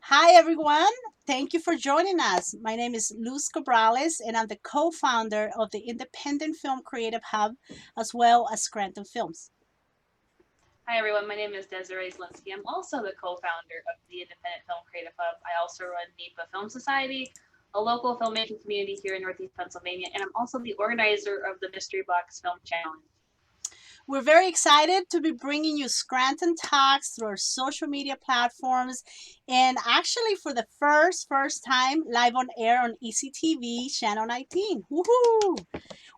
Hi, everyone. Thank you for joining us. My name is Luz and I'm the co founder of the Independent Film Creative Hub as well as Scranton Films. Hi, everyone. My name is Desiree. I'm also the co-founder of the Independent Film Creative Hub. I also run NEPA Film Society, a local filmmaking community here in Northeast Pennsylvania, and I'm also the organizer of the Mystery Box Film Challenge. We're very excited to be bringing you Scranton Talks through our social media platforms and actually for the first time live on air on ECTV channel 19. Woohoo!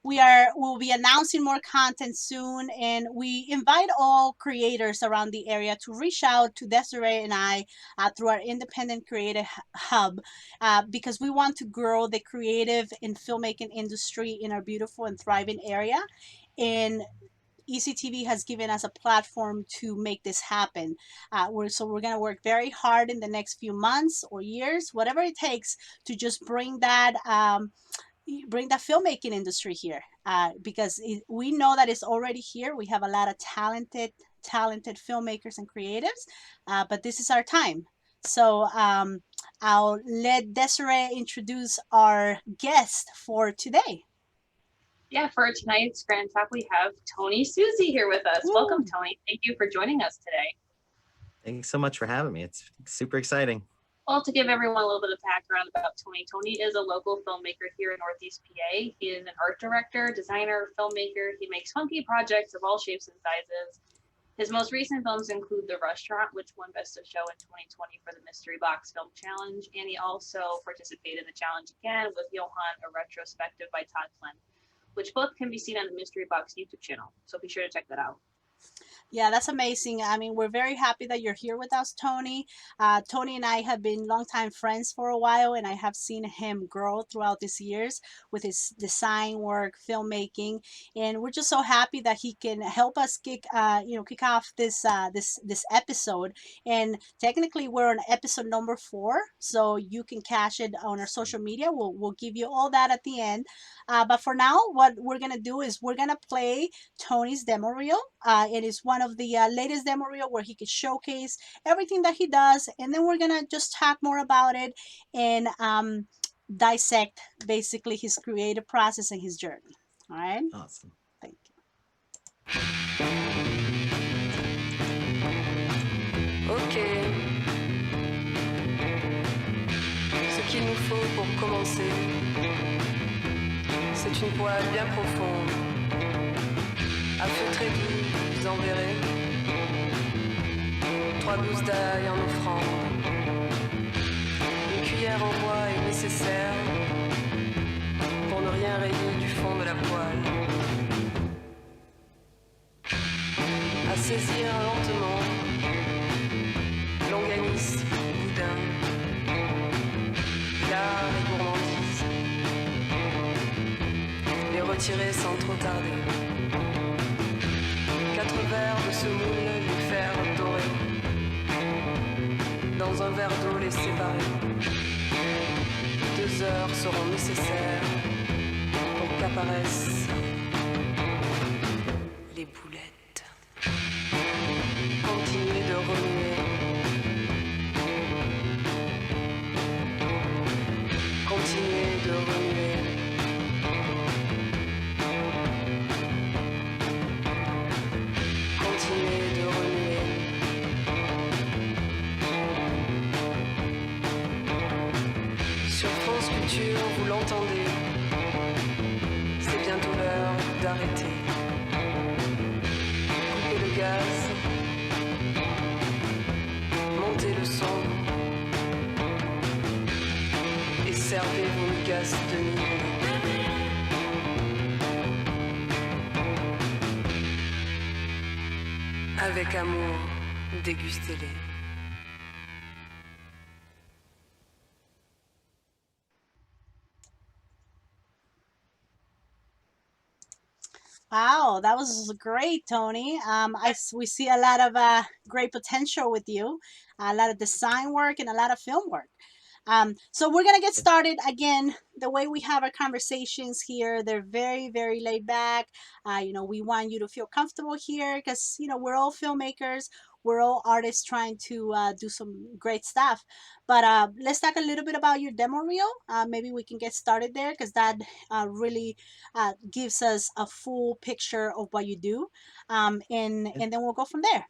We'll be announcing more content soon, and we invite all creators around the area to reach out to Desiree and I through our independent creative hub because we want to grow the creative and filmmaking industry in our beautiful and thriving area. And ECTV has given us a platform to make this happen. We're going to work very hard in the next few months or years, whatever it takes, to just bring that filmmaking industry here because we know that it's already here. We have a lot of talented filmmakers and creatives, but this is our time. So I'll let Desiree introduce our guest for today. Yeah, for tonight's Grand Talk, we have Tony Susi here with us. Woo. Welcome, Tony. Thank you for joining us today. Thanks so much for having me. It's super exciting. Well, to give everyone a little bit of background about Tony, Tony is a local filmmaker here in Northeast PA. He is an art director, designer, filmmaker. He makes funky projects of all shapes and sizes. His most recent films include The Restaurant, which won Best of Show in 2020 for the Mystery Box Film Challenge, and he also participated in the challenge again with Johann, a Retrospective by Todd Klepp, which both can be seen on the Mystery Box YouTube channel. So be sure to check that out. Yeah, that's amazing. I mean, we're very happy that you're here with us, Tony. Tony and I have been longtime friends for a while, and I have seen him grow throughout these years with his design work, filmmaking, and we're just so happy that he can help us kick off this episode. And technically, we're on episode number 4, so you can catch it on our social media. We'll give you all that at the end. But for now, what we're gonna do is we're gonna play Tony's demo reel. It is one of the latest demo reel where he could showcase everything that he does, and then we're gonna just talk more about it and dissect basically his creative process and his journey. All right. Awesome. Thank you. Ok. Ce qu'il nous faut pour commencer, c'est une poêle bien profonde, à feu très doux, vous en verrez. 3 gousses d'ail en offrande. Une cuillère en bois est nécessaire pour ne rien rayer du fond de la poêle. À saisir lentement, longanise, boudin, lard et gourmandise. Les retirer sans trop tarder. 4 verres de semoule, les faire dorer. Dans un verre d'eau, les séparer. 2 heures seront nécessaires pour qu'apparaissent les boulettes. Continuez de remuer. Continuez de remuer. Continuez de remuer. Sur France Culture, vous l'entendez. C'est bientôt l'heure d'arrêter. Coupez le gaz. Montez le son. Et servez vos migasses de nuit. Avec amour, dégustez-les. Wow, that was great, Tony. We see a lot of great potential with you, a lot of design work and a lot of film work. So we're gonna get started again. The way we have our conversations here, they're very laid back. We want you to feel comfortable here because we're all filmmakers. we're all artists trying to do some great stuff. But let's talk a little bit about your demo reel. Maybe we can get started there, because that really gives us a full picture of what you do, and then we'll go from there.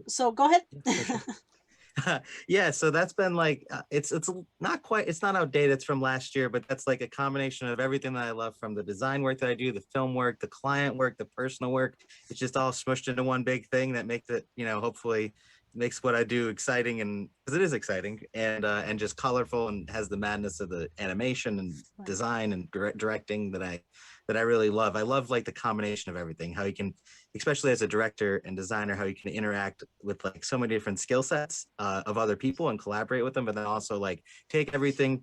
So go ahead. Yeah, for sure. Yeah, so that's been like it's not quite, it's not outdated, it's from last year, but that's like a combination of everything that I love, from the design work that I do, the film work, the client work, the personal work. It's just all smushed into one big thing that makes it, hopefully makes what I do exciting, and because it is exciting, and just colorful, and has the madness of the animation and Right. design and directing that I really love. I love like the combination of everything, how you can, especially as a director and designer, how you can interact with like so many different skill sets of other people and collaborate with them, but then also like take everything,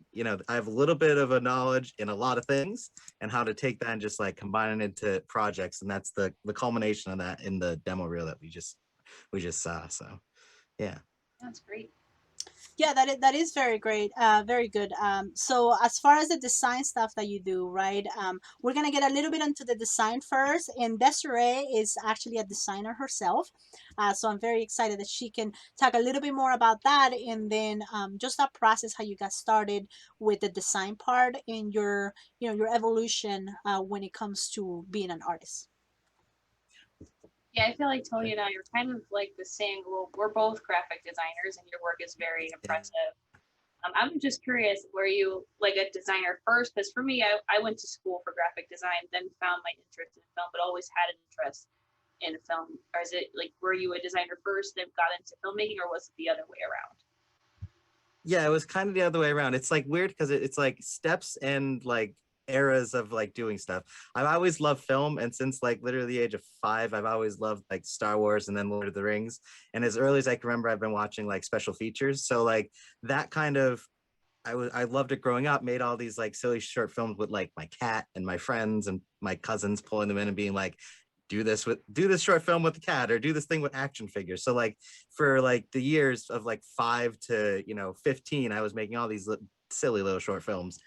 I have a little bit of a knowledge in a lot of things, and how to take that and just like combine it into projects. And that's the culmination of that in the demo reel that we just saw. So yeah. That's great. Yeah, that is very great, very good. So as far as the design stuff that you do, right? We're gonna get a little bit into the design first, and Desiree is actually a designer herself, so I'm very excited that she can talk a little bit more about that, and then just that process, how you got started with the design part, and your evolution when it comes to being an artist. Yeah, I feel like Tony and I are kind of like the same. Well, we're both graphic designers, and your work is very impressive. I'm just curious, were you like a designer first? Because for me, I went to school for graphic design, then found my interest in film, but always had an interest in film. Or is it like, were you a designer first, then got into filmmaking, or was it the other way around? Yeah, it was kind of the other way around. It's like weird because it's like steps and like eras of like doing stuff. I've always loved film, and since like literally the age of 5, I've always loved like Star Wars and then Lord of the Rings. And as early as I can remember, I've been watching like special features. So like that kind of, I loved it growing up. Made all these like silly short films with like my cat and my friends and my cousins, pulling them in and being like, do this short film with the cat, or do this thing with action figures. So like for like the years of like 5 to 15, I was making all these silly little short films.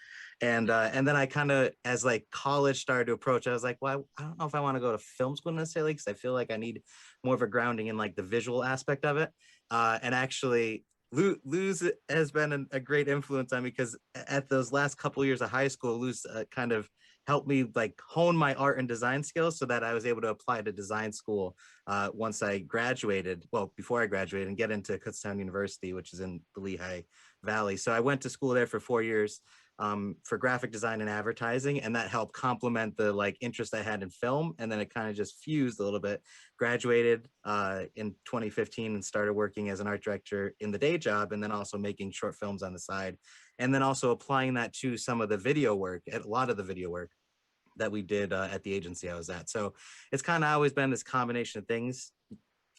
And then I kind of, as like college started to approach, I was like, well, I don't know if I want to go to film school necessarily, because I feel like I need more of a grounding in like the visual aspect of it. And actually, Luz has been a great influence on me, because at those last couple of years of high school, Luz kind of helped me like hone my art and design skills, so that I was able to apply to design school once I graduated. Well, before I graduated, and get into Kutztown University, which is in the Lehigh Valley. So I went to school there for 4 years for graphic design and advertising, and that helped complement the like interest I had in film. And then it kind of just fused a little bit. Graduated in 2015 and started working as an art director in the day job, and then also making short films on the side, and then also applying that to some of the video work, a lot of the video work that we did at the agency I was at. So it's kind of always been this combination of things.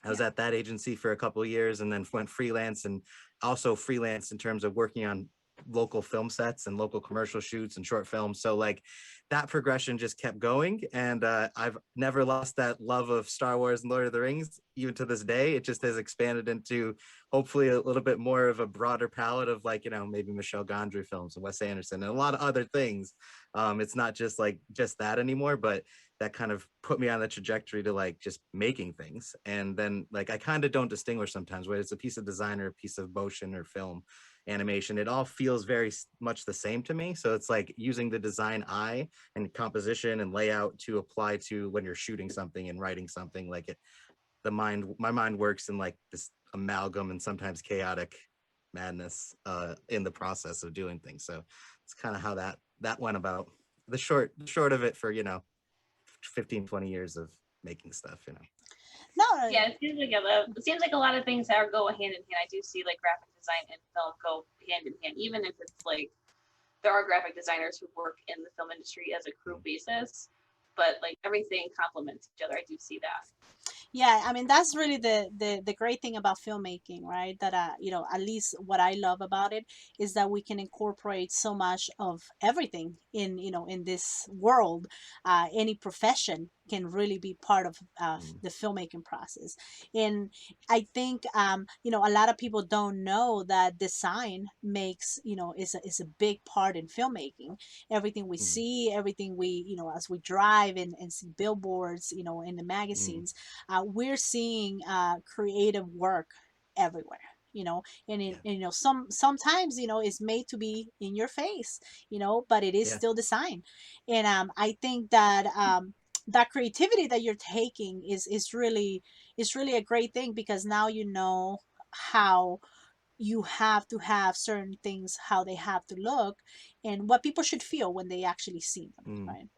I was at that agency for a couple of years, and then went freelance, and also freelance in terms of working on local film sets and local commercial shoots and short films. So like that progression just kept going, and I've never lost that love of Star Wars and Lord of the Rings. Even to this day, it just has expanded into hopefully a little bit more of a broader palette of like, maybe Michel Gondry films and Wes Anderson and a lot of other things. It's not just that anymore, but that kind of put me on the trajectory to like just making things. And then like I kind of don't distinguish sometimes whether it's a piece of design or a piece of motion or film animation. It all feels very much the same to me. So it's like using the design eye and composition and layout to apply to when you're shooting something and writing something. Like my mind works in like this amalgam and sometimes chaotic madness in the process of doing things. So it's kind of how that went about. The short of it for 15, 20 years of making stuff. No. Yeah, it seems like a lot of things that go hand in hand. I do see like graphic design and film go hand in hand, even if it's like there are graphic designers who work in the film industry as a crew basis, but like everything complements each other. I do see that. Yeah, I mean that's really the great thing about filmmaking, right? That at least what I love about it is that we can incorporate so much of everything in in this world. Any profession can really be part of the filmmaking process. And I think you know, a lot of people don't know that design makes, you know, is a big part in filmmaking. Everything we see, everything we, you know, as we drive and see billboards, you know, in the magazines, we're seeing creative work everywhere, you know. And Yeah. you know, sometimes, you know, it's made to be in your face, you know, but it is Yeah. still design. And I think that that creativity that you're taking is really a great thing, because now you know how you have to have certain things, how they have to look, and what people should feel when they actually see them, Mm. right?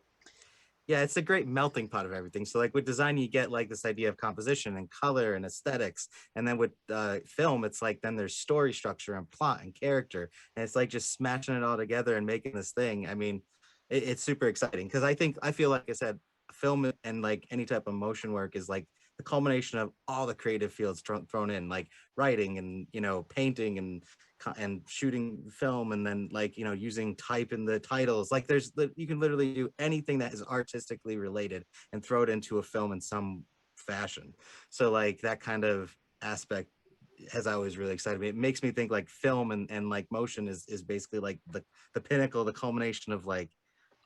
Yeah, it's a great melting pot of everything. So like with design, you get like this idea of composition and color and aesthetics. And then with film, it's like then there's story structure and plot and character. And it's like just smashing it all together and making this thing. I mean, it's super exciting because I feel like I said, film and like any type of motion work is like the culmination of all the creative fields thrown in, like writing and, you know, painting and shooting film, and then like, you know, using type in the titles. Like you can literally do anything that is artistically related and throw it into a film in some fashion. So like that kind of aspect has always really excited me. It makes me think like film and like motion is basically like the pinnacle, the culmination of like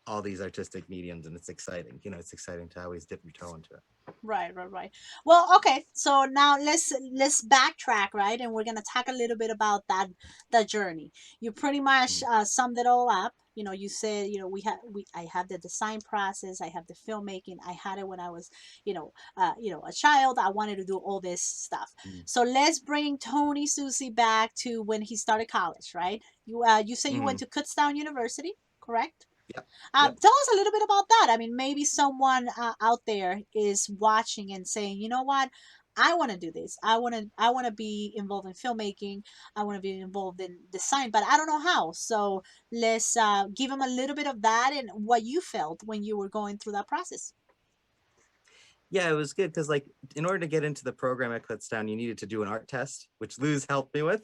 all these artistic mediums, and it's exciting. You know, it's exciting to always dip your toe into it. Right. Well, okay. So now let's backtrack, right? And we're gonna talk a little bit about that journey. You pretty much summed it all up. You know, you said, you know, I have the design process, I have the filmmaking, I had it when I was, you know, a child. I wanted to do all this stuff. So let's bring Tony Susi back to when he started college, right? You say you went to Kutztown University, correct? Yep. Yep. Tell us a little bit about that. I mean, maybe someone out there is watching and saying, you know what, I want to do this. I want to be involved in filmmaking. I want to be involved in design, but I don't know how. So let's give them a little bit of that and what you felt when you were going through that process. Yeah, it was good because like in order to get into the program at Kutztown, you needed to do an art test, which Luz helped me with.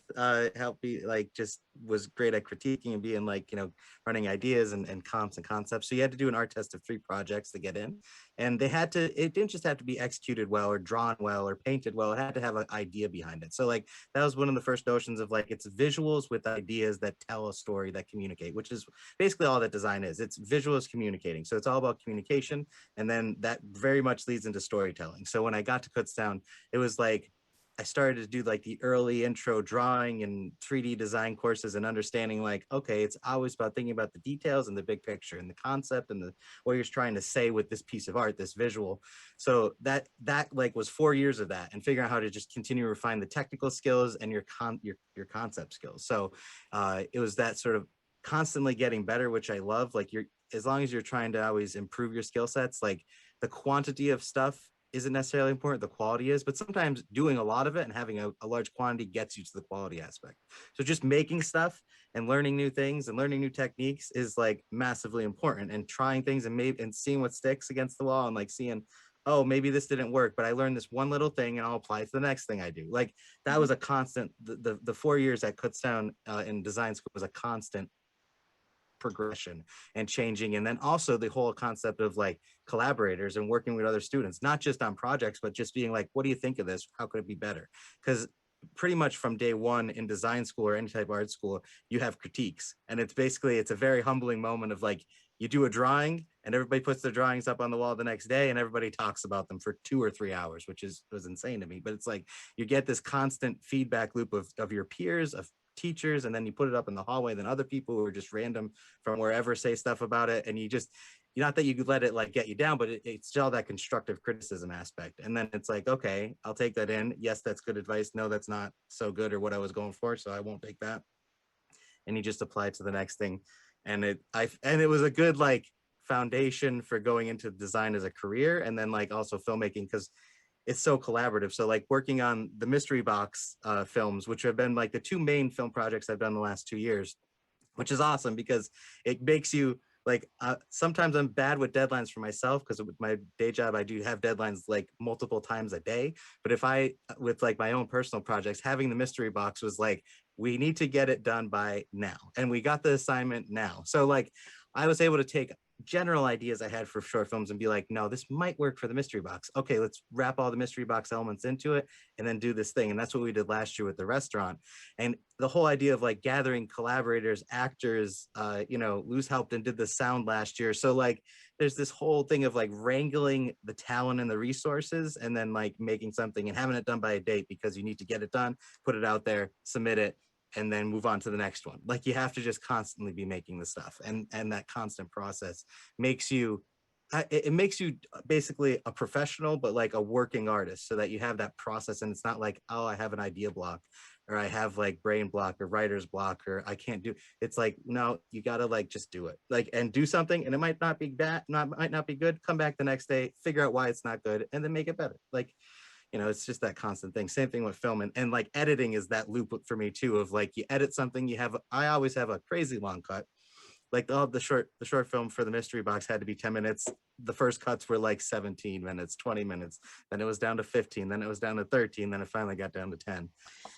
Helped me, like, just was great at critiquing and being like, you know, running ideas and comps and concepts. So you had to do an art test of 3 projects to get in. And it didn't just have to be executed well or drawn well or painted well. It had to have an idea behind it. So like that was one of the first notions of like it's visuals with ideas that tell a story, that communicate, which is basically all that design is. It's visuals communicating. So it's all about communication. And then that very much leads into storytelling. So when I got to Kutztown, it was like I started to do like the early intro drawing and 3D design courses and understanding like, okay, it's always about thinking about the details and the big picture and the concept and what you're trying to say with this piece of art, this visual. So that like was 4 years of that and figuring out how to just continue to refine the technical skills and your concept skills. So it was that sort of constantly getting better, which I love. Like as long as you're trying to always improve your skill sets, like the quantity of stuff isn't necessarily important, the quality is, but sometimes doing a lot of it and having a large quantity gets you to the quality aspect. So just making stuff and learning new things and learning new techniques is like massively important, and trying things and seeing what sticks against the wall and like seeing, oh, maybe this didn't work, but I learned this one little thing and I'll apply it to the next thing I do. Like that was a constant, the 4 years at Kutztown in design school was a constant progression and changing. And then also the whole concept of like collaborators and working with other students, not just on projects, but just being like, what do you think of this? How could it be better? Because pretty much from day one in design school or any type of art school, you have critiques. And it's a very humbling moment of like, you do a drawing and everybody puts their drawings up on the wall the next day and everybody talks about them for 2 or 3 hours, which was insane to me. But it's like, you get this constant feedback loop of your peers, of teachers, and then you put it up in the hallway, then other people who are just random from wherever say stuff about it, and not that you could let it like get you down, but it's still that constructive criticism aspect. And then it's like, okay, I'll take that in. Yes, that's good advice. No, that's not so good or what I was going for, so I won't take that. And you just apply it to the next thing. And it was a good like foundation for going into design as a career, and then like also filmmaking, because it's so collaborative. So like working on the mystery box films, which have been like the 2 main film projects I've done the last 2 years, which is awesome because it makes you like, sometimes I'm bad with deadlines for myself because with my day job, I do have deadlines like multiple times a day. But with like my own personal projects, having the mystery box was like, we need to get it done by now. And we got the assignment now. So like I was able to take general ideas I had for short films and be like, no, this might work for the mystery box. Okay, let's wrap all the mystery box elements into it and then do this thing. And that's what we did last year with the restaurant. And the whole idea of like gathering collaborators, actors, Luz helped and did the sound last year. So like there's this whole thing of like wrangling the talent and the resources and then like making something and having it done by a date because you need to get it done, put it out there, submit it, and then move on to the next one. Like you have to just constantly be making the stuff, and that constant process makes you it makes you basically a professional but like a working artist, so that you have that process and it's not like, oh, I have an idea block or I have like brain block or writer's block or I can't do. It's like, no, you gotta like just do it, like, and do something, and it might not be bad, might not be good, come back the next day, figure out why it's not good, and then make it better. Like, it's just that constant thing. Same thing with film, and like editing is that loop for me too, of like you edit something, I always have a crazy long cut. Like the short film for the mystery box had to be 10 minutes. The first cuts were like 17 minutes, 20 minutes. Then it was down to 15. Then it was down to 13. Then it finally got down to 10.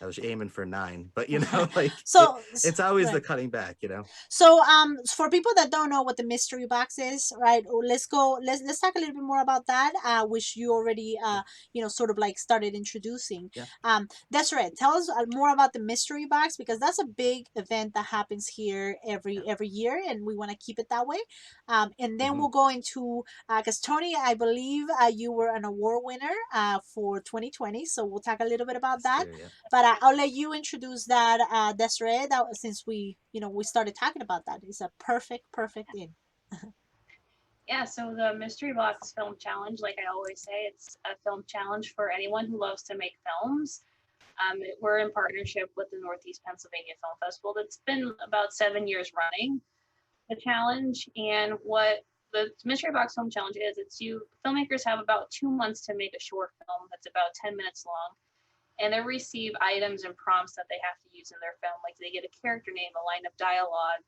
I was aiming for 9, but like So it's always right. the cutting back, So for people that don't know what the mystery box is, right? Let's talk a little bit more about that, which you already sort of like started introducing. Yeah. Desiree, tell us more about the mystery box, because that's a big event that happens here every year, and we want to keep it that way. And then we'll go into because Tony, I believe you were an award winner for 2020, so we'll talk a little bit about that. Yeah. But I'll let you introduce that, Desiree. That since we started talking about that, it's a perfect in. Yeah, so the Mystery Box Film Challenge, like I always say, it's a film challenge for anyone who loves to make films. We're in partnership with the Northeast Pennsylvania Film Festival. That's been about 7 years running, the challenge. And what the Mystery Box Film Challenge is, filmmakers have about 2 months to make a short film that's about 10 minutes long. And they receive items and prompts that they have to use in their film. Like they get a character name, a line of dialogue,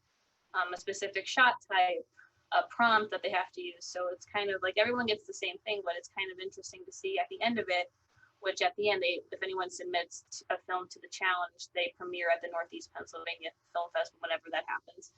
a specific shot type, a prompt that they have to use. So it's kind of like everyone gets the same thing, but it's kind of interesting to see at the end of it, which at the end, if anyone submits a film to the challenge, they premiere at the Northeast Pennsylvania Film Festival whenever that happens.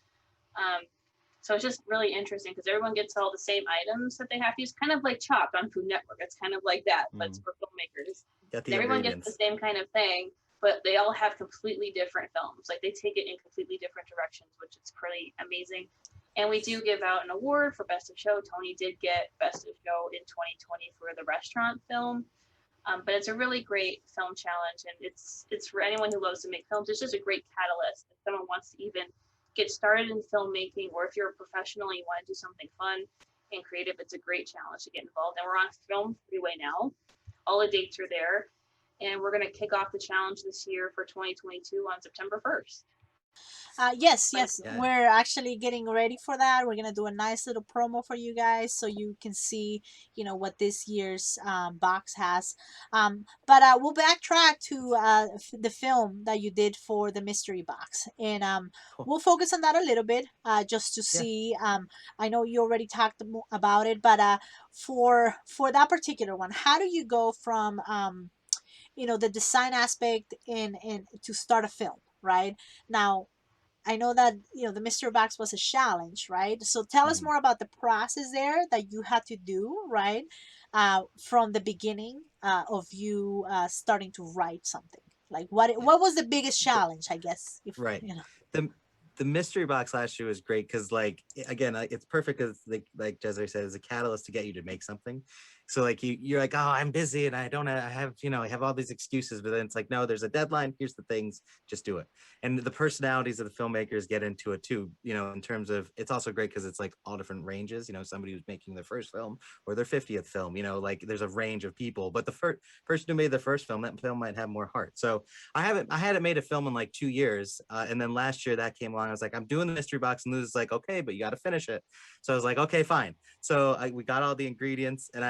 So it's just really interesting because everyone gets all the same items that they have to use, kind of like Chopped on Food Network. It's kind of like that, but it's for filmmakers. Everyone gets the same kind of thing, but they all have completely different films. Like they take it in completely different directions, which is pretty amazing. And we do give out an award for Best of Show. Tony did get Best of Show in 2020 for the restaurant film. But it's a really great film challenge, and it's for anyone who loves to make films. It's just a great catalyst if someone wants to even get started in filmmaking, or if you're a professional and you want to do something fun and creative, it's a great challenge to get involved. And we're on Film Freeway now. All the dates are there. And we're going to kick off the challenge this year for 2022 on September 1st. Yes. Yeah. We're actually getting ready for that. We're gonna do a nice little promo for you guys, so you can see, what this year's box has. But we'll backtrack to the film that you did for the mystery box, and Cool. we'll focus on that a little bit, just to see. I know you already talked about it, but for that particular one, how do you go from the design aspect in to start a film, right? Now, I know that the mystery box was a challenge, right? So tell us more about the process there that you had to do, right? From the beginning of you starting to write something. Like what was the biggest challenge, I guess? Right. The mystery box last year was great because, like, again, it's perfect because, like Desiree said, it's a catalyst to get you to make something. So like you're like, oh, I'm busy and I have all these excuses, but then it's like, no, there's a deadline. Here's the things, just do it. And the personalities of the filmmakers get into it too, in terms of, it's also great because it's like all different ranges, somebody who's making their first film or their 50th film, like there's a range of people, but the first person who made the first film, that film might have more heart. So I hadn't made a film in like 2 years. And then last year that came along, I was like, I'm doing the mystery box, and Luz is like, okay, but you got to finish it. So I was like, okay, fine. So we got all the ingredients, and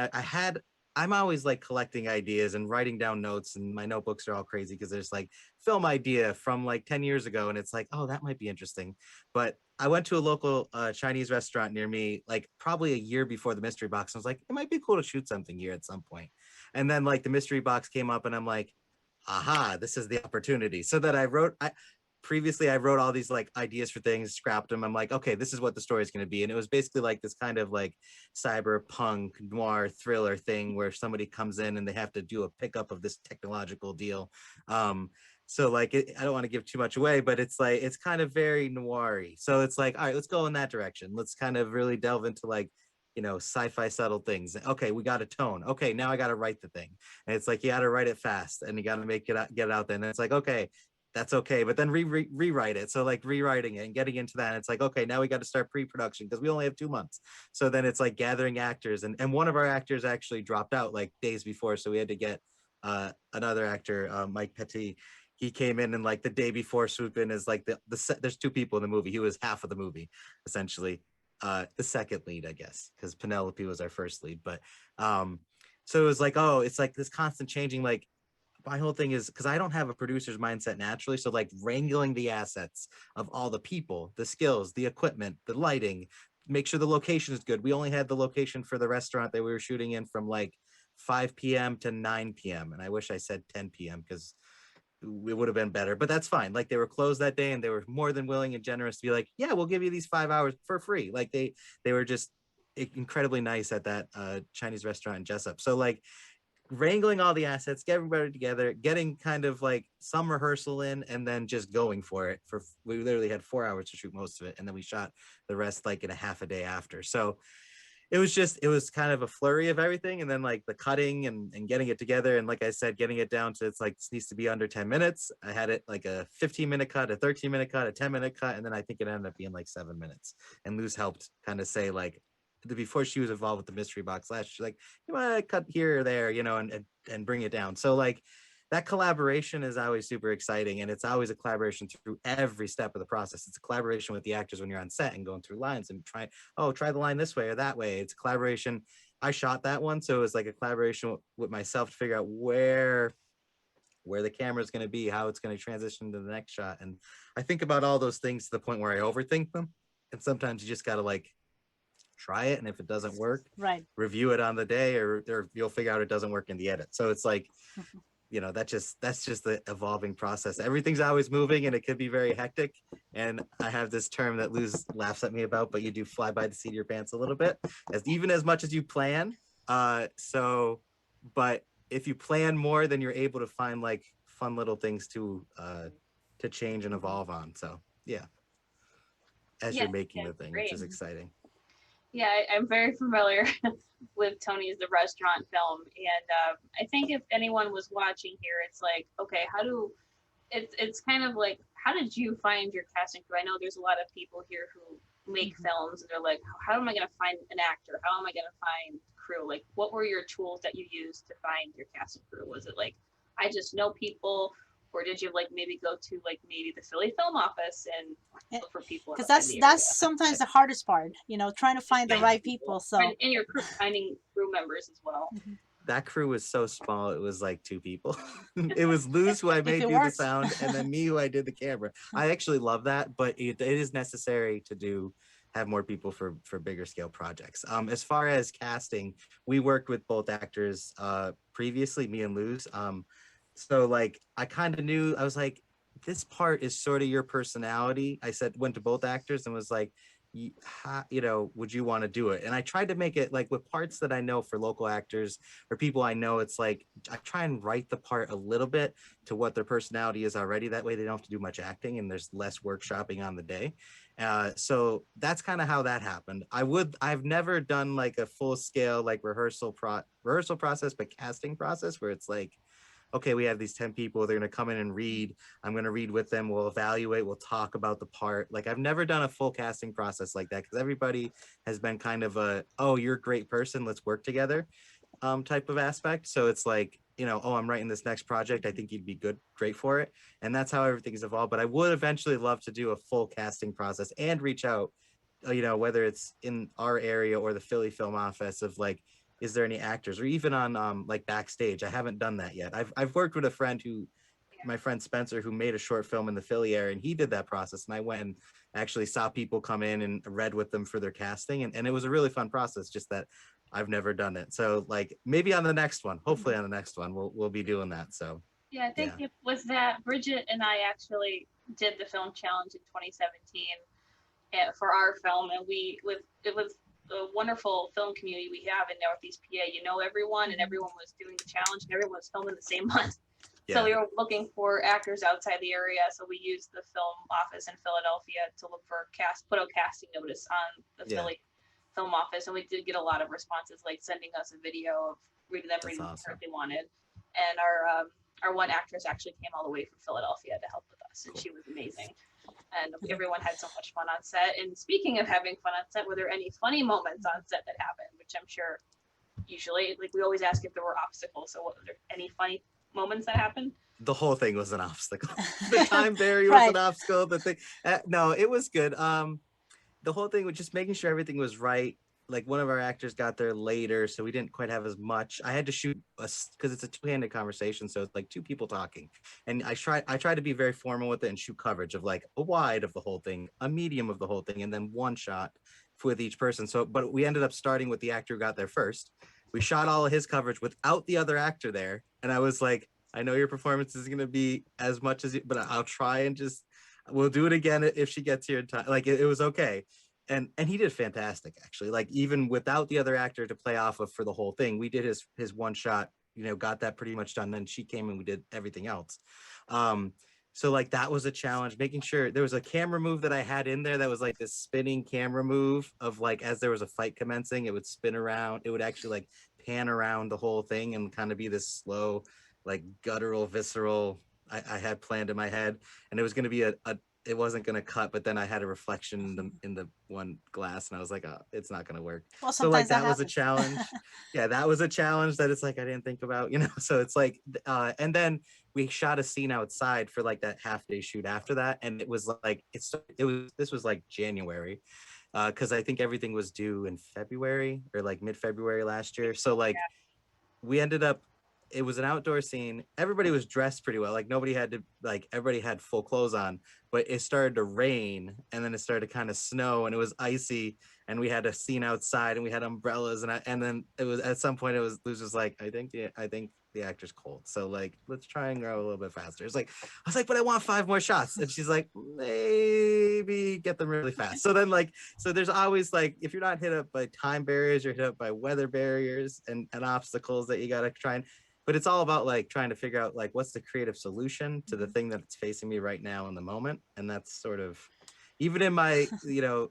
I'm always like collecting ideas and writing down notes, and my notebooks are all crazy because there's like film idea from like 10 years ago, and it's like, oh, that might be interesting. But I went to a local Chinese restaurant near me, like probably a year before the mystery box. I was like, it might be cool to shoot something here at some point. And then like the mystery box came up, and I'm like, aha, this is the opportunity. So that previously I wrote all these like ideas for things, scrapped them. I'm like, okay, this is what the story is going to be. And it was basically like this kind of like cyberpunk noir thriller thing where somebody comes in and they have to do a pickup of this technological deal. So like, I don't want to give too much away, but it's like, it's kind of very noir-y. So it's like, all right, let's go in that direction. Let's kind of really delve into like, you know, sci-fi subtle things. Okay, we got a tone. Okay, now I got to write the thing. And it's like, you got to write it fast and you got to make it out, get it out there. And it's like, okay, that's okay, but then rewrite it. So like rewriting it and getting into that, it's like, okay, now we got to start pre-production because we only have 2 months. So then it's like gathering actors, and one of our actors actually dropped out like days before, so we had to get another actor, Mike Petit. He came in and like the day before swoop in as like there's 2 people in the movie. He was half of the movie essentially, the second lead, I guess, because Penelope was our first lead. But so it was like, oh, it's like this constant changing. Like my whole thing is because I don't have a producer's mindset naturally, so like wrangling the assets of all the people, the skills, the equipment, the lighting, make sure the location is good. We only had the location for the restaurant that we were shooting in from like 5 p.m. to 9 p.m. and I wish I said 10 p.m. because it would have been better, but that's fine. Like they were closed that day and they were more than willing and generous to be like, yeah, we'll give you these 5 hours for free. Like they were just incredibly nice at that Chinese restaurant in Jessup. So like wrangling all the assets, get everybody together, getting kind of like some rehearsal in, and then just going for it. We literally had 4 hours to shoot most of it, and then we shot the rest like in a half a day after. So it was kind of a flurry of everything, and then like the cutting and getting it together, and like I said, getting it down to it's like this needs to be under 10 minutes. I had it like a 15-minute cut, a 13-minute cut, a 10-minute cut, and then I think it ended up being like 7 minutes. And Luz helped kind of say like, before she was involved with the mystery box last, she's like, you want to cut here or there, you know, and bring it down. So like that collaboration is always super exciting, and it's always a collaboration through every step of the process. It's a collaboration with the actors when you're on set and going through lines and try the line this way or that way. It's a collaboration. I shot that one, so it was like a collaboration with myself to figure out where the camera is going to be, how it's going to transition to the next shot. And I think about all those things to the point where I overthink them, and sometimes you just got to like try it, and if it doesn't work, right, review it on the day, or you'll figure out it doesn't work in the edit. So it's like, you know, that's just the evolving process. Everything's always moving, and it could be very hectic. And I have this term that Luz laughs at me about, but you do fly by the seat of your pants a little bit, as much as you plan. But if you plan more, then you're able to find like fun little things to change and evolve on. So yeah, as you're making the thing, great. which is exciting. Yeah, I'm very familiar with Tony's The Restaurant film, and I think if anyone was watching here, it's like, okay, it's kind of like, how did you find your casting crew? I know there's a lot of people here who make films, and they're like, how am I going to find an actor? How am I going to find crew? Like, what were your tools that you used to find your casting crew? Was it like, I just know people? Or did you like maybe go to like maybe the Philly Film Office and look for people? Because that's sometimes the hardest part, you know, trying to find the right people. So and your crew, finding crew members as well. That crew was so small, it was like 2 people. It was Luz who I made do the sound, and then me who I did the camera. I actually love that, but it is necessary to have more people for bigger scale projects. As far as casting, we worked with both actors previously, me and Luz. So like I kind of knew, I was like, this part is sort of your personality. I went to both actors and was like, you know, would you want to do it? And I tried to make it like with parts that I know for local actors or people I know, it's like I try and write the part a little bit to what their personality is already. That way they don't have to do much acting and there's less workshopping on the day. So that's kind of how that happened. I've never done like a full scale like rehearsal process, but casting process where it's like, okay, we have these 10 people, they're going to come in and read. I'm going to read with them. We'll evaluate. We'll talk about the part. Like I've never done a full casting process like that because everybody has been kind of a, oh, you're a great person, let's work together type of aspect. So it's like, you know, oh, I'm writing this next project. I think you'd be great for it. And that's how everything's evolved. But I would eventually love to do a full casting process and reach out, you know, whether it's in our area or the Philly Film Office of like, is there any actors, or even on like backstage? I haven't done that yet. I've worked with a friend my friend Spencer, who made a short film in the Philly area, and he did that process. And I went and actually saw people come in and read with them for their casting. And it was a really fun process, just that I've never done it. So like maybe on the next one, hopefully on the next one, we'll be doing that. So Yeah, I think it was that Bridget and I actually did the film challenge in 2017 for our film, and it was a wonderful film community we have in Northeast PA. You know everyone, and everyone was doing the challenge, and everyone was filming the same month. So we were looking for actors outside the area. So we used the film office in Philadelphia to look for put a casting notice on the Philly film office, and we did get a lot of responses, like sending us a video of reading the part they wanted. And our one actress actually came all the way from Philadelphia to help with us, and she was amazing. And everyone had so much fun on set. And speaking of having fun on set, were there any funny moments on set that happened? Which I'm sure usually, like, we always ask if there were obstacles. So were there any funny moments that happened? The whole thing was an obstacle. The time barrier was an obstacle. The thing, no, it was good. The whole thing was just making sure everything was right. Like, one of our actors got there later, so we didn't quite have as much. I had to shoot because it's a two-handed conversation, so it's like two people talking. And I try to be very formal with it and shoot coverage of like a wide of the whole thing, a medium of the whole thing, and then one shot with each person. So, but we ended up starting with the actor who got there first. We shot all of his coverage without the other actor there, and I was like, I know your performance is going to be as much as you, but I'll try and we'll do it again if she gets here in time. Like, it was okay. And he did fantastic, actually. Like, even without the other actor to play off of for the whole thing, we did his one shot, got that pretty much done. Then she came and we did everything else. So like, that was a challenge, making sure there was a camera move that I had in there that was like this spinning camera move of like, as there was a fight commencing, it would spin around. It would actually like pan around the whole thing and kind of be this slow, like guttural, visceral, I had planned in my head. And it was going to be it wasn't going to cut, but then I had a reflection in the one glass and I was like, oh, it's not going to work. Well, so like, that happens. was a challenge. Yeah, that was a challenge that it's like, I didn't think about, so it's like, and then we shot a scene outside for like that half-day shoot after that. And it was like, this was like January, because I think everything was due in February or like mid-February last year. So like, we ended up, it was an outdoor scene. Everybody was dressed pretty well. Like, everybody had full clothes on, but it started to rain and then it started to kind of snow and it was icy and we had a scene outside and we had umbrellas and then it was, at some point Luz was like, I think the actor's cold. So like, let's try and go a little bit faster. I was like, but I want 5 more shots. And she's like, maybe get them really fast. So then so there's always like, if you're not hit up by time barriers, you're hit up by weather barriers and obstacles that you got to try and, but it's all about like trying to figure out like, what's the creative solution to the thing that's facing me right now in the moment. And that's sort of, even in my,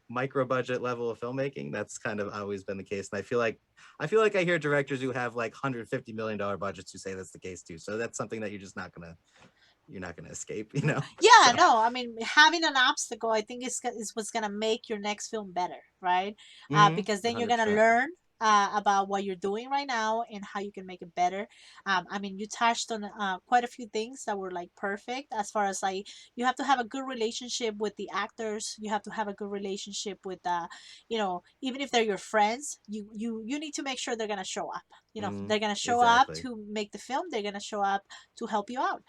micro budget level of filmmaking, that's kind of always been the case. And I feel like I hear directors who have like $150 million budgets who say that's the case too. So that's something that you're just not gonna escape, Yeah, so. no, I mean, having an obstacle, I think is what's gonna make your next film better, right? Because then you're gonna 100%. learn about what you're doing right now and how you can make it better. I mean, you touched on quite a few things that were like perfect, as far as like, you have to have a good relationship with the actors. You have to have a good relationship with even if they're your friends, you need to make sure they're gonna show up. They're gonna show up Exactly. to make the film. They're gonna show up to help you out.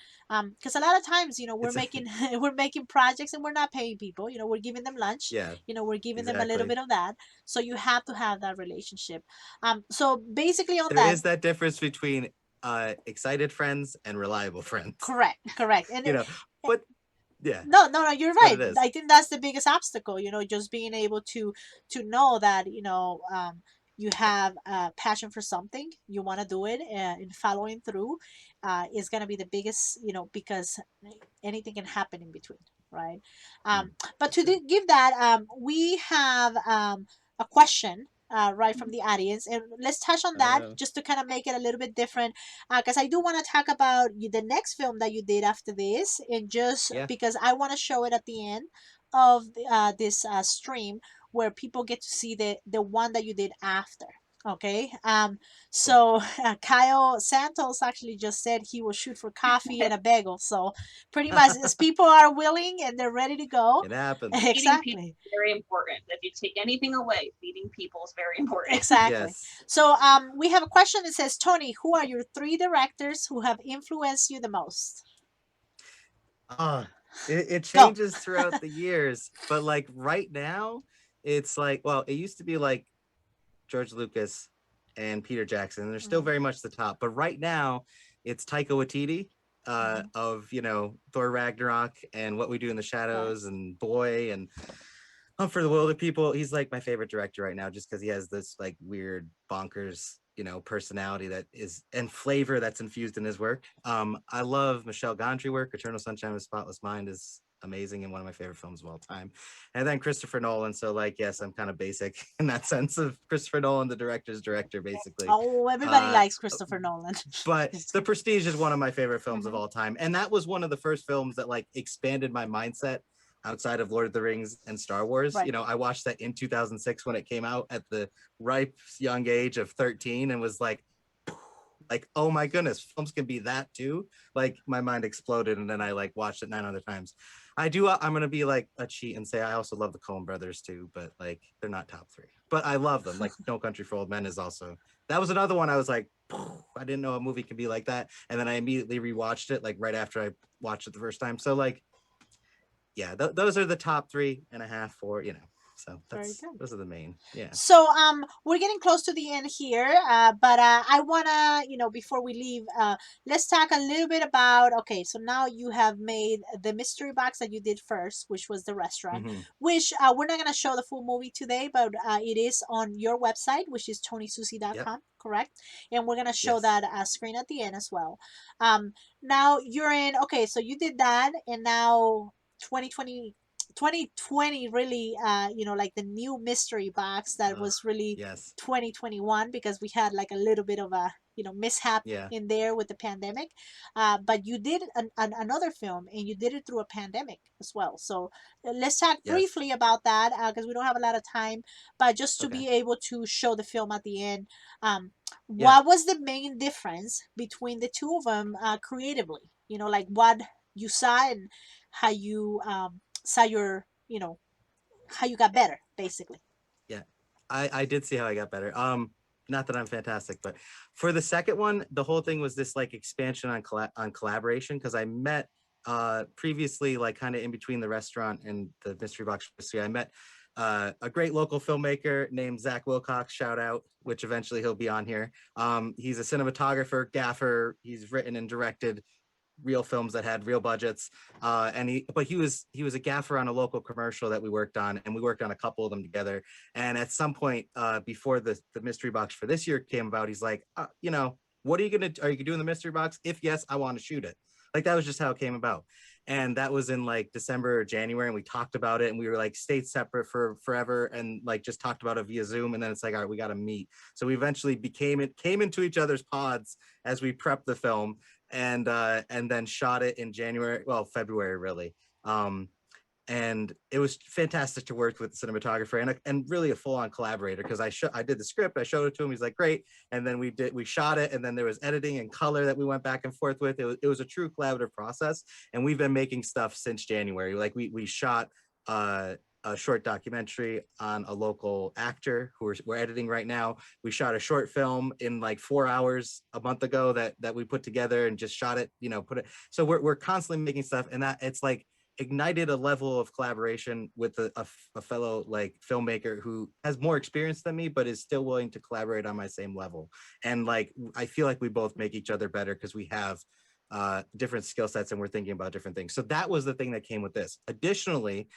Because a lot of times, we're making we're making projects and we're not paying people. We're giving them lunch. Yeah, We're giving them a little exactly. bit of that. So you have to have that relationship. So basically on There that, is that difference between excited friends and reliable friends. correct. And but yeah. no, you're What right. it is. I think that's the biggest obstacle. Just being able to know that you have a passion for something, you want to do it, and following through is going to be the biggest. Because anything can happen in between, right? But to give that, we have a question right from the audience, and let's touch on that just to kind of make it a little bit different, because I do want to talk about the next film that you did after this, and just because I want to show it at the end of this stream, where people get to see the one that you did after. Okay. So Kyle Santos actually just said he will shoot for coffee and a bagel. So pretty much, as people are willing and they're ready to go, it happens. Exactly. Feeding people is very important. If you take anything away, feeding people is very important. Exactly. Yes. So we have a question that says, Tony, who are your 3 directors who have influenced you the most? It changes throughout the years, but like right now, it's like, well, it used to be like George Lucas and Peter Jackson, and they're still very much the top. But right now, it's Taika Waititi of, you know, Thor Ragnarok and What We Do in the Shadows and Boy and Hunt for the Wilder People. He's like my favorite director right now, just because he has this like weird bonkers, you know, personality that is and flavor that's infused in his work. I love Michel Gondry work. Eternal Sunshine of the Spotless Mind is amazing and one of my favorite films of all time. And then Christopher Nolan. So like, yes, I'm kind of basic in that sense of Christopher Nolan, the director's director, basically. Oh, everybody Uh, likes Christopher Nolan. but The Prestige is one of my favorite films of Mhm. all time, and that was one of the first films that like expanded my mindset outside of Lord of the Rings and Star Wars. Right. You know, I watched that in 2006 when it came out at the ripe young age of 13 and was like, oh my goodness, films can be that too. Like my mind exploded, and then I like watched it 9 other times. I'm gonna be like a cheat and say I also love the Coen brothers too, but like they're not top 3, but I love them. Like No Country for Old Men is also, that was another one I was like, I didn't know a movie could be like that. And then I immediately rewatched it like right after I watched it the first time. So like, yeah, those are the top 3.5, 4, you know. So Very good. those are the main. Yeah. So we're getting close to the end here, but I wanna, before we leave, let's talk a little bit about, okay, so now you have made the mystery box that you did first, which was the restaurant, Mhm. which we're not gonna show the full movie today, but it is on your website, which is tonysusi.com, correct? And we're gonna show Yes. that screen at the end as well. Now you're in, okay, so you did that, and now 2020 really, like the new mystery box that was really Yes. 2021, because we had like a little bit of a mishap Yeah. in there with the pandemic, but you did another film, and you did it through a pandemic as well. So let's talk Yes. briefly about that, because we don't have a lot of time, but just to Okay. be able to show the film at the end. Yeah. What was the main difference between the two of them, creatively? Like what you saw, and how you saw your, how you got better, basically. Yeah, I did see how I got better. Not that I'm fantastic, but for the second one, the whole thing was this like expansion on collaboration, because I met previously, like kind of in between the restaurant and the mystery box. I met a great local filmmaker named Zach Wilcox, shout out, which eventually he'll be on here. He's a cinematographer, gaffer. He's written and directed real films that had real budgets, and he was a gaffer on a local commercial that we worked on, and we worked on a couple of them together. And at some point, before the mystery box for this year came about, he's like, what are you doing the mystery box? If yes, I want to shoot it. Like that was just how it came about. And that was in like December or January, and we talked about it, and we were like stayed separate for forever, and like just talked about it via Zoom. And then it's like, all right, we got to meet. So we eventually came into each other's pods as we prepped the film, and then shot it in February really. And it was fantastic to work with the cinematographer and really a full-on collaborator, because I did the script, I showed it to him, he's like, great. And then we shot it, and then there was editing and color that we went back and forth with. It was a true collaborative process, and we've been making stuff since January. Like we shot a short documentary on a local actor who we're editing right now. We shot a short film in like 4 hours a month ago that we put together and just shot it, put it. So we're constantly making stuff, and that it's like ignited a level of collaboration with a fellow like filmmaker who has more experience than me, but is still willing to collaborate on my same level. And like, I feel like we both make each other better because we have different skill sets and we're thinking about different things. So that was the thing that came with this. Additionally,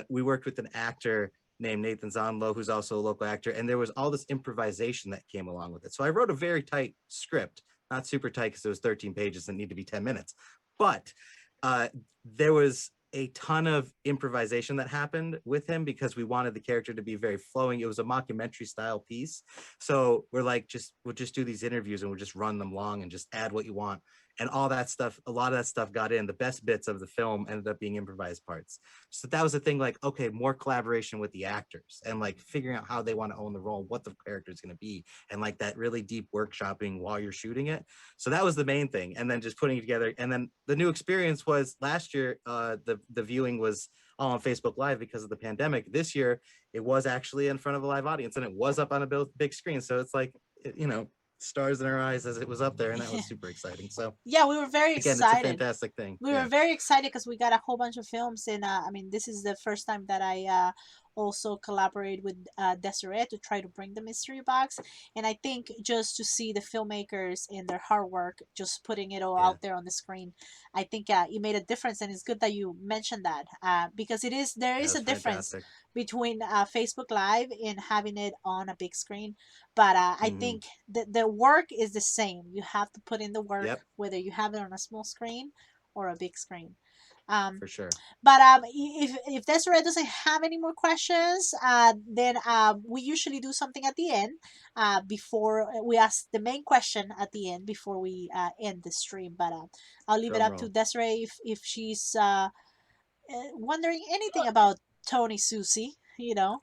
we worked with an actor named Nathan Zonlo, who's also a local actor, and there was all this improvisation that came along with it. So I wrote a very tight script, not super tight because it was 13 pages and need to be 10 minutes, but there was a ton of improvisation that happened with him because we wanted the character to be very flowing. It was a mockumentary style piece. So we're like, we'll just do these interviews and we'll just run them long and just add what you want. And all that stuff, a lot of that stuff got in. The best bits of the film ended up being improvised parts. So that was the thing, like, okay, more collaboration with the actors and like figuring out how they want to own the role, what the character is going to be, and like that really deep workshopping while you're shooting it. So that was the main thing. And then just putting it together. And then the new experience was last year, the viewing was all on Facebook Live because of the pandemic. This year, it was actually in front of a live audience and it was up on a big screen. So it's like, stars in our eyes as it was up there, and that was super exciting. So yeah, we were very again, excited. it's a fantastic thing. We were very excited because we got a whole bunch of films, and I mean, this is the first time that I also collaborate with Desiree to try to bring the mystery box. And I think just to see the filmmakers and their hard work, just putting it all Yeah. out there on the screen, I think it made a difference. And it's good that you mentioned that because there is That's a difference fantastic. between Facebook Live and having it on a big screen. But I Hmm. think the work is the same. You have to put in the work, Yep, whether you have it on a small screen or a big screen. Um, for sure. but if Desiree doesn't have any more questions, then we usually do something at the end before we ask the main question at the end before we end the stream. But I'll leave it Drum up to roll. Desiree if she's wondering anything Well, about Tony Susi, you know.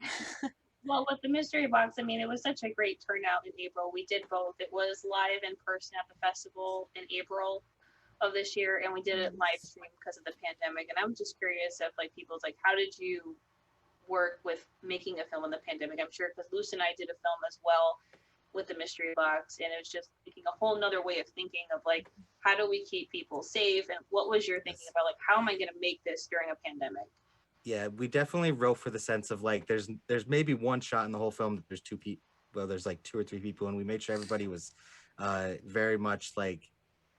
well, with the mystery box, I mean, it was such a great turnout in April. We did both. It was live in person at the festival in April of this year, and we did it live stream because of the pandemic. And I'm just curious if like people's like, how did you work with making a film in the pandemic? I'm sure because Luz and I did a film as well with the mystery box, and it was just thinking a whole nother way of thinking of like, how do we keep people safe, and what was your thinking Yes. about like, how am I going to make this during a pandemic? Yeah, we definitely wrote for the sense of like there's maybe one shot in the whole film that there's two people, well there's like two or three people, and we made sure everybody was very much like,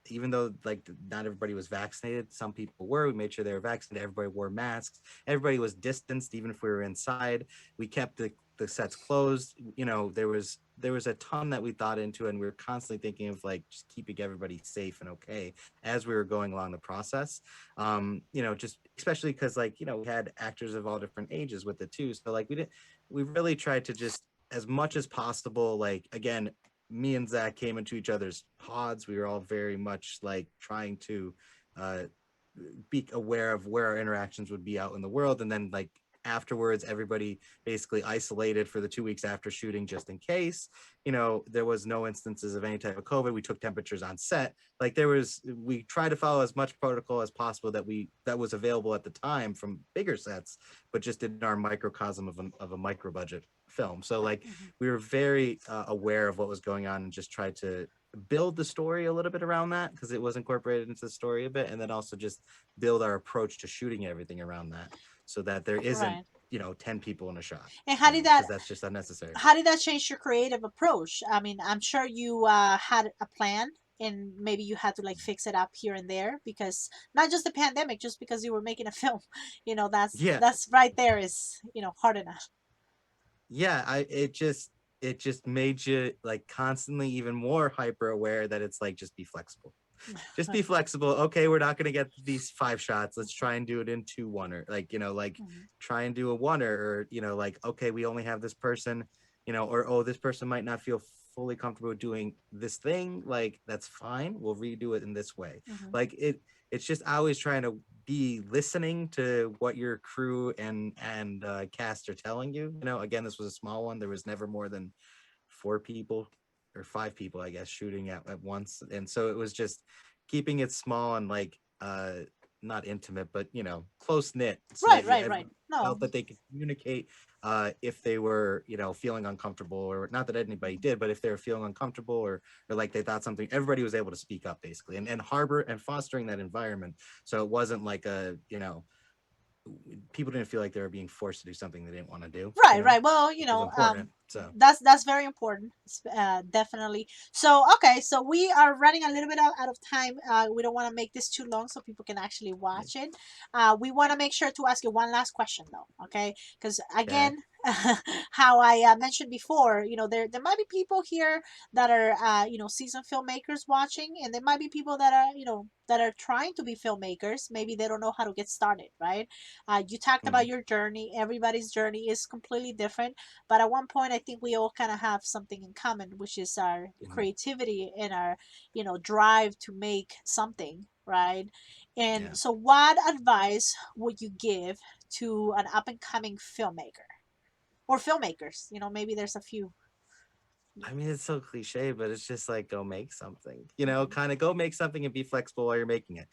even though like not everybody was vaccinated, some people were, we made sure they were vaccinated, everybody wore masks, everybody was distanced even if we were inside, we kept the sets closed, you know, there was a ton that we thought into, and we were constantly thinking of like just keeping everybody safe and okay as we were going along the process. You know, just especially because like, you know, we had actors of all different ages with it too, so like we really tried to just as much as possible, like again, me and Zach came into each other's pods, we were all very much like trying to uh be aware of where our interactions would be out in the world, and then like afterwards everybody basically isolated for the 2 weeks after shooting just in case, you know, there was no instances of any type of COVID. We took temperatures on set, like we tried to follow as much protocol as possible that was available at the time from bigger sets, but just in our microcosm of a micro budget film. So like we were very aware of what was going on and just tried to build the story a little bit around that because it was incorporated into the story a bit, and then also just build our approach to shooting everything around that so that there isn't, Right. you know, 10 people in a shot, And how you did know, that because that's just unnecessary. how did that change your creative approach? I mean, I'm sure you had a plan and maybe you had to like fix it up here and there because not just the pandemic, just because you were making a film, you know, Yeah, that's right there is, you know, hard enough. yeah, it just made you like constantly even more hyper aware that it's like just be flexible. Just be flexible. Okay, we're not going to get these 5 shots. Let's try and do it in 2-1, or like, you know, like Mhm. try and do a 1, or you know, like okay, we only have this person, you know, or oh, this person might not feel fully comfortable doing this thing, like that's fine, we'll redo it in this way. Mhm. Like it's just always trying to be listening to what your crew and cast are telling you. You know, again, this was a small one, there was never more than 4 people or 5 people, I guess, shooting at once. And so it was just keeping it small and like not intimate, but you know, close knit, so Right, that right, right. everybody No. felt that they could communicate if they were, you know, feeling uncomfortable, or not that anybody did, but if they were feeling uncomfortable, or like they thought something, everybody was able to speak up basically, and harbor and fostering that environment. So it wasn't like a, you know, people didn't feel like they were being forced to do something they didn't want to do, you Right, know, right. Well, you which was know, important. So that's very important, definitely. So, okay, so we are running a little bit out of time. We don't want to make this too long so people can actually yeah. watch it. We want to make sure to ask you one last question though, okay? Because Okay. again, how I mentioned before, you know, there might be people here that are you know, seasoned filmmakers watching, and there might be people that are, you know, that are trying to be filmmakers. Maybe they don't know how to get started, right? You talked about Mhm. your journey. Everybody's journey is completely different, but at one point I think we all kind of have something in common, which is our Mhm. creativity and our, you know, drive to make something, right? And Yeah. so what advice would you give to an up and coming filmmaker or filmmakers? You know, maybe there's a few. I mean, it's so cliche, but it's just like go make something, you know, Mhm. kind of go make something and be flexible while you're making it.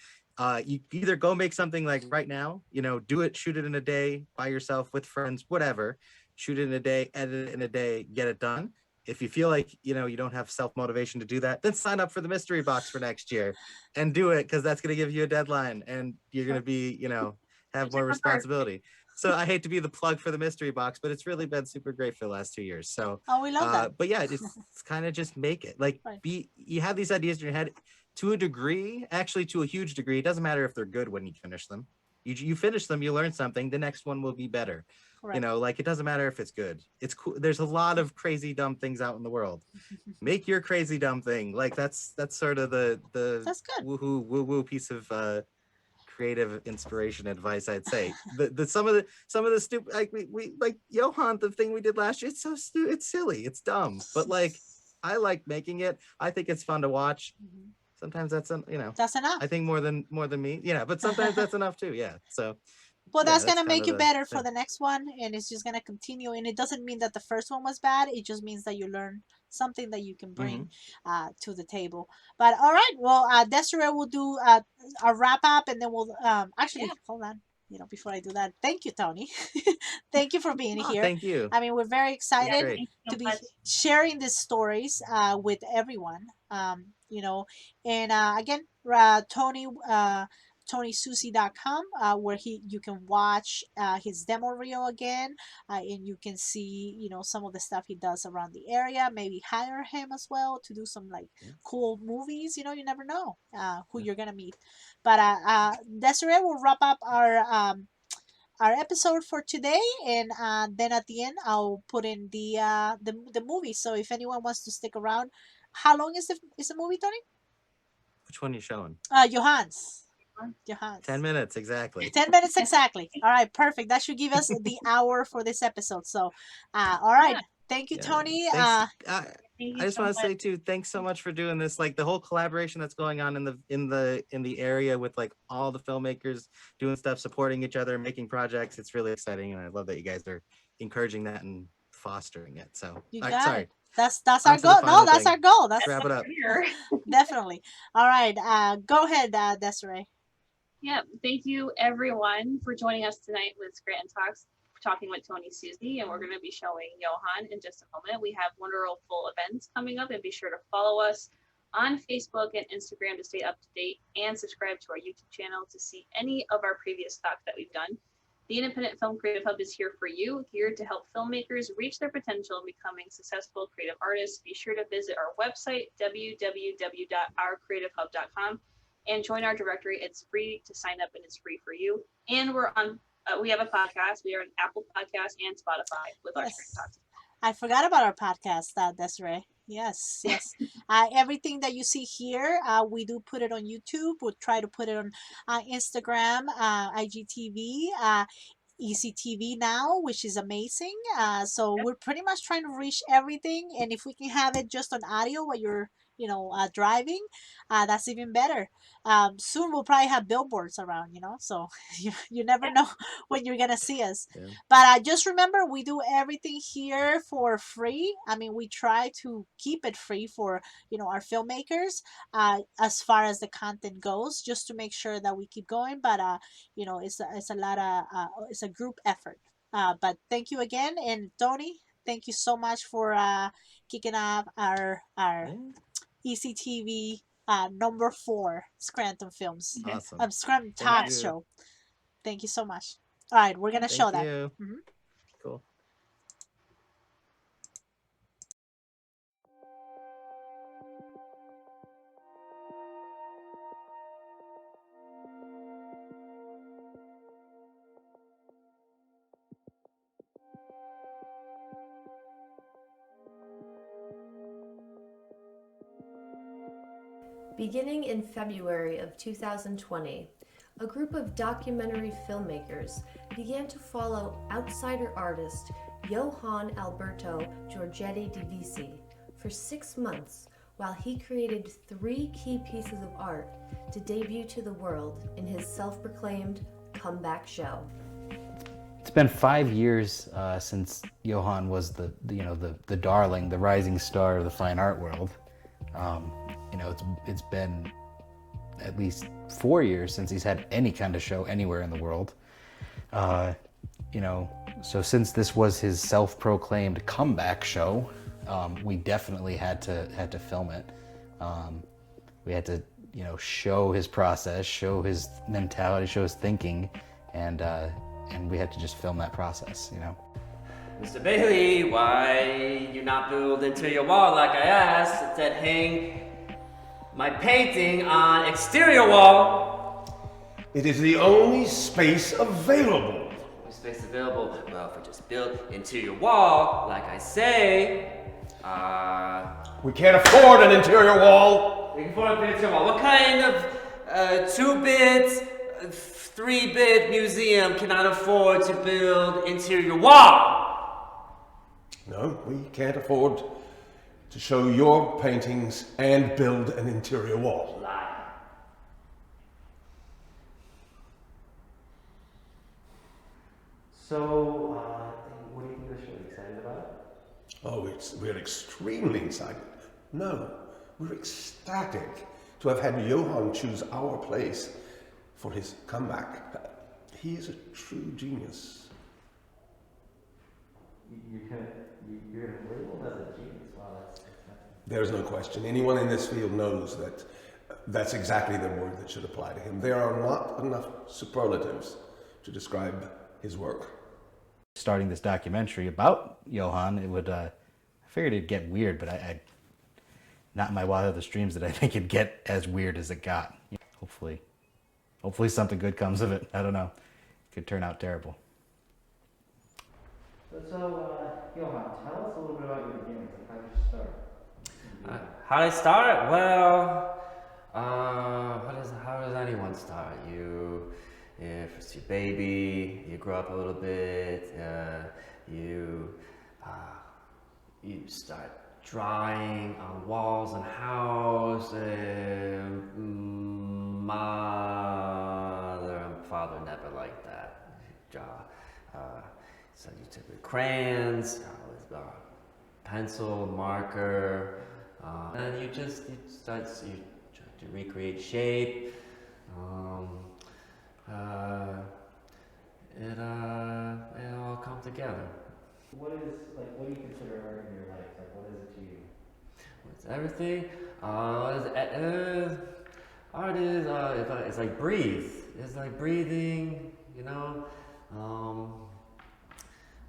You either go make something like right now, you know, do it, shoot it in a day by yourself with friends, whatever, shoot it in a day, edit it in a day, get it done. If you feel like, you know, you don't have self motivation to do that, then sign up for the mystery box for next year and do it, because that's going to give you a deadline and you're going to be, you know, have Which I more prefer. responsibility. So I hate to be the plug for the mystery box, but it's really been super great for the last 2 years. So, Oh, we love that. but yeah, it's kind of just make it like Right. you have these ideas in your head to a degree, actually to a huge degree. It doesn't matter if they're good when you finish them. You finish them, you learn something. The next one will be better. Correct. You know, like it doesn't matter if it's good. It's cool. There's a lot of crazy dumb things out in the world. Make your crazy dumb thing. Like that's sort of the That's good. woohoo woo woo piece of creative inspiration advice, I'd say. The some of the stupid, like we like Johann, the thing we did last year, it's so stupid, it's silly, it's dumb, but like I like making it. I think it's fun to watch. Sometimes that's That's enough. I think more than me, but sometimes that's enough too. So Well, yeah, that's gonna kind make of you the better for thing. the next one, and it's just gonna continue. And it doesn't mean that the first one was bad. It just means that you learn something that you can bring to the table. But all right, well, Desiree will do a wrap up, and then we'll actually hold on. Before I do that, thank you, Tony. Thank you for being Oh, here. thank you. I mean, we're very excited great. Thank you to so be much. sharing these stories with everyone. And again, Tony. TonySusi.com, where you can watch his demo reel again, and you can see some of the stuff he does around the area. Maybe hire him as well to do some like cool movies. You never know who you're gonna meet. But Desiree will wrap up our episode for today, and then at the end I'll put in the movie. So if anyone wants to stick around, how long is the movie, Tony? Which one are you showing? Johann's. 10 minutes exactly. 10 minutes exactly. All right, perfect. That should give us the hour for this episode. So, all right. Thank you, Tony. Thanks. Thank you I just so want to much. say too, thanks so much for doing this. Like the whole collaboration that's going on in the area with like all the filmmakers doing stuff, supporting each other, making projects. It's really exciting, and I love that you guys are encouraging that and fostering it. So, You all got right, sorry. it. That's our On to the goal. No, final that's thing. our goal. That's Wrap it up. Here. definitely. All right. Go ahead, Desiree. Yeah, thank you everyone for joining us tonight with Scranton Talks, talking with Tony Susi, and we're going to be showing Johann in just a moment. We have wonderful events coming up, and be sure to follow us on Facebook and Instagram to stay up to date, and subscribe to our YouTube channel to see any of our previous talks that we've done. The Independent Film Creative Hub is here for you, here to help filmmakers reach their potential in becoming successful creative artists. Be sure to visit our website, www.ourcreativehub.com, and join our directory. It's free to sign up, and it's free for you. And we're on, we have a podcast. We are on Apple Podcasts and Spotify with our Scranton Talks. I forgot about our podcast, Desiree. Yes. Everything that you see here, we do put it on YouTube. We'll try to put it on Instagram, IGTV, ECTV now, which is amazing. So we're pretty much trying to reach everything, and if we can have it just on audio while you're driving, that's even better. Soon we'll probably have billboards around, so you never know when you're gonna see us. But just remember, we do everything here for free. I mean, we try to keep it free for our filmmakers, as far as the content goes, just to make sure that we keep going. But it's a lot of it's a group effort. But thank you again, and Tony, thank you so much for kicking off our ECTV number 4 Scranton Films. Awesome. Scranton Talk Show. Thank you so much. All right, we're gonna show that. Cool. Beginning in February of 2020, a group of documentary filmmakers began to follow outsider artist Johann Alberto Giorgetti Divisi for 6 months while he created 3 key pieces of art to debut to the world in his self-proclaimed comeback show. It's been 5 years since Johann was the darling, the rising star of the fine art world. It's been at least 4 years since he's had any kind of show anywhere in the world. So since this was his self-proclaimed comeback show, we definitely had to film it. We had to, show his process, show his mentality, show his thinking, and and we had to just film that process, you know. Mr. Bailey, why you not build interior wall like I asked? Instead hang my painting on exterior wall. It is the only space available. Space available. Well, if we just build interior wall, like I say, we can't afford an interior wall. we can afford an interior wall. What kind of 2-bit, 3-bit museum cannot afford to build interior wall? No, we can't afford to show your paintings and build an interior wall. Lie. So, what do you think we're really excited about? Oh, we're extremely excited. No, we're ecstatic to have had Johann choose our place for his comeback. He is a true genius. You're gonna label him as a genius. Wow, that's There's no question. Anyone in this field knows that that's exactly the word that should apply to him. There are not enough superlatives to describe his work. Starting this documentary about Johann, it would, I figured it'd get weird, but I not in my wildest dreams did I think it'd get as weird as it got. Hopefully something good comes of it. I don't know. It could turn out terrible. So, Johann, tell us a little bit about your beginnings. How did you start? How did I start? Well, how does anyone start? First your baby, you grow up a little bit, you start drawing on walls and house. Mother and father never liked that. So you took the crayons, pencil, marker, and you try to recreate shape. It all come together. What do you consider art in your life? Like, what is it to you? What's everything? Art is it's like breathe. It's like breathing, you know.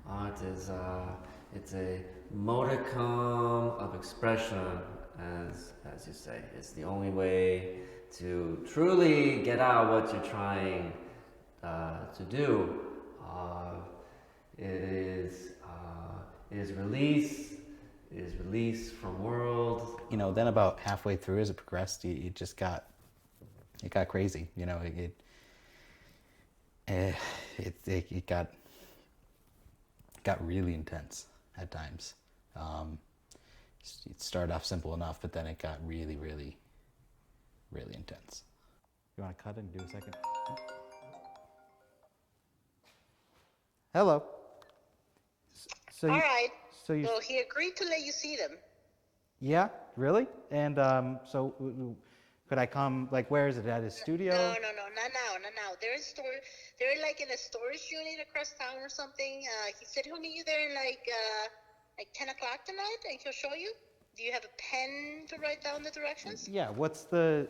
Art is it's a modicum of expression, as you say. It's the only way to truly get out what you're trying to do. It is release from world. You know, then about halfway through as it progressed, it got crazy. You know, it got really intense at times. It started off simple enough, but then it got really, really, really intense. You want to cut and do a second? Hello. So All right. So Well, he agreed to let you see them. Yeah, really? And so could I come? Like, where is it? At his studio? No, not now. They're like in a storage unit across town or something. He said he'll meet you there in like 10 o'clock tonight, and he'll show you. Do you have a pen to write down the directions? Yeah. What's the?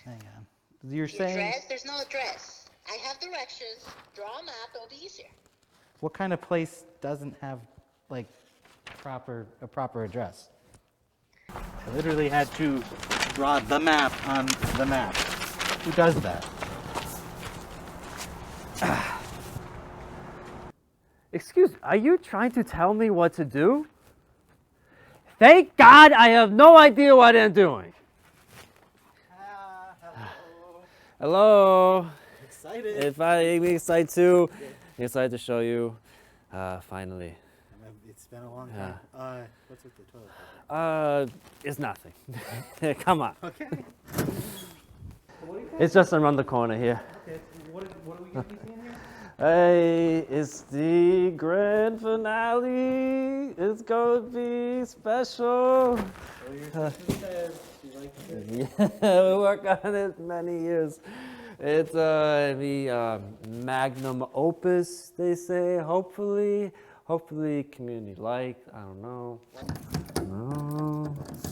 Hang on. You're saying. Address? There's no address. I have directions. Draw a map. It'll be easier. What kind of place doesn't have like a proper address? I literally had to draw the map on the map. Who does that? Excuse me, are you trying to tell me what to do? Thank God I have no idea what I'm doing. Hello. Excited. If I'm excited too. Excited to show you. Finally. It's been a long time. What's with the toilet paper? It's nothing. Come on. Okay. It's just around the corner here. Okay. What are we going to be seeing here? Hey, it's the grand finale. It's gonna be special. Well, says she likes it. Yeah, we worked on it many years. It's the magnum opus, they say. Hopefully community liked. I don't know.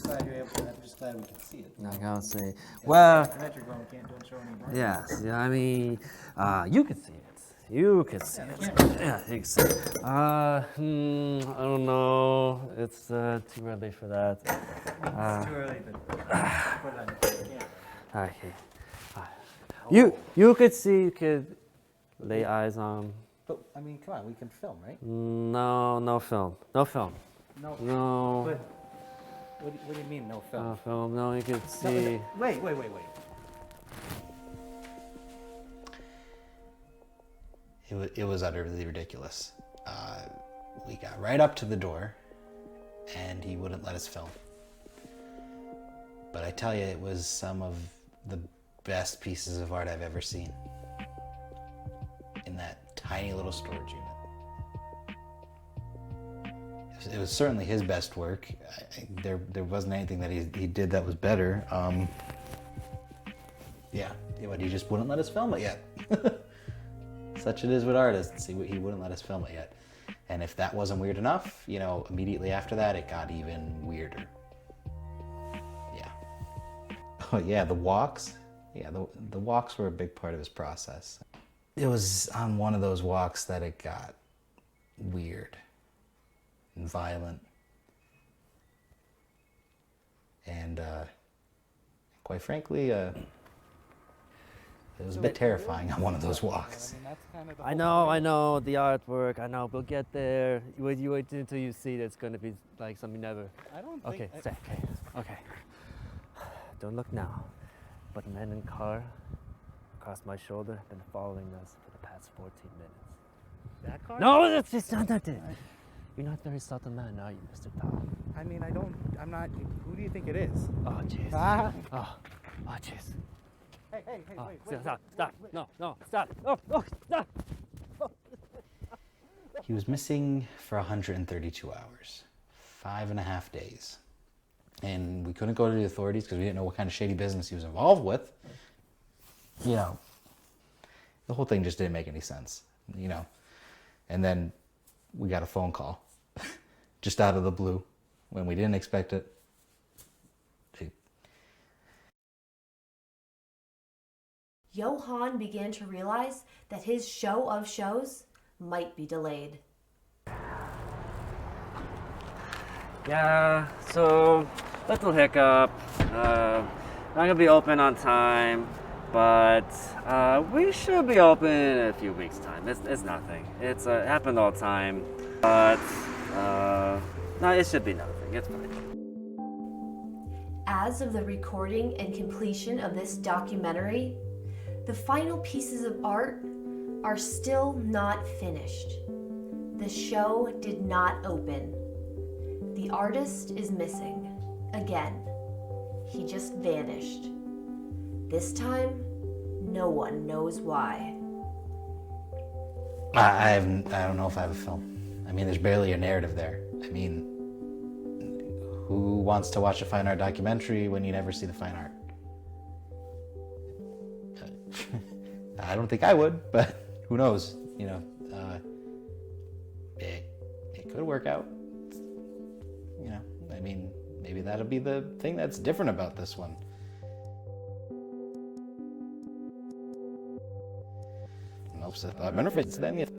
Glad you're able to just glad we can see it. I gotta say, well, Metrogram don't show any burn. yes, yeah, I mean, you can see it. You can see it. Yeah, you can see it. I don't know. It's too early for that. It's too early to put it on the camera. Okay. You could see, you could lay eyes on. But, I mean, come on, we can film, right? No film. No film. No. No. But, what do you mean, no film? No film. No, you could No, see. Wait. It was utterly ridiculous. We got right up to the door, and he wouldn't let us film. But I tell you, it was some of the best pieces of art I've ever seen in that tiny little storage unit. It was certainly his best work. There wasn't anything that he did that was better. Yeah, but he just wouldn't let us film it yet. Such it is with artists. He wouldn't let us film it yet. And if that wasn't weird enough, you know, immediately after that, it got even weirder. Yeah. Oh yeah, the walks. Yeah, the walks were a big part of his process. It was on one of those walks that it got weird and violent. And quite frankly, it was a bit terrifying on one of those walks. I know the artwork. I know. We'll get there. You wait until you see it. It's gonna be like something never. I don't Okay, think. stay. Okay. Don't look now. But men in car across my shoulder been following us for the past 14 minutes. That car? No, that's just not that. You're not very subtle man, are you, Mr. Tom? I mean, I'm not. Who do you think it is? Oh, jeez. Ah. Oh, jeez. Hey, Oh, wait. stop. No, stop. Oh, stop. He was missing for 132 hours, 5.5 days. And we couldn't go to the authorities because we didn't know what kind of shady business he was involved with. You know, the whole thing just didn't make any sense, you know. And then we got a phone call just out of the blue when we didn't expect it. Johann began to realize that his show of shows might be delayed. Yeah, so little hiccup. Not gonna be open on time, but we should be open in a few weeks' time. It's nothing. It happened all the time, but no, it should be nothing. It's fine. As of the recording and completion of this documentary, the final pieces of art are still not finished. The show did not open. The artist is missing. Again, he just vanished. This time, no one knows why. I don't know if I have a film. I mean, there's barely a narrative there. I mean, who wants to watch a fine art documentary when you never see the fine art? I don't think I would, but who knows? You know, it could work out. You know, I mean, maybe that'll be the thing that's different about this one. Men får den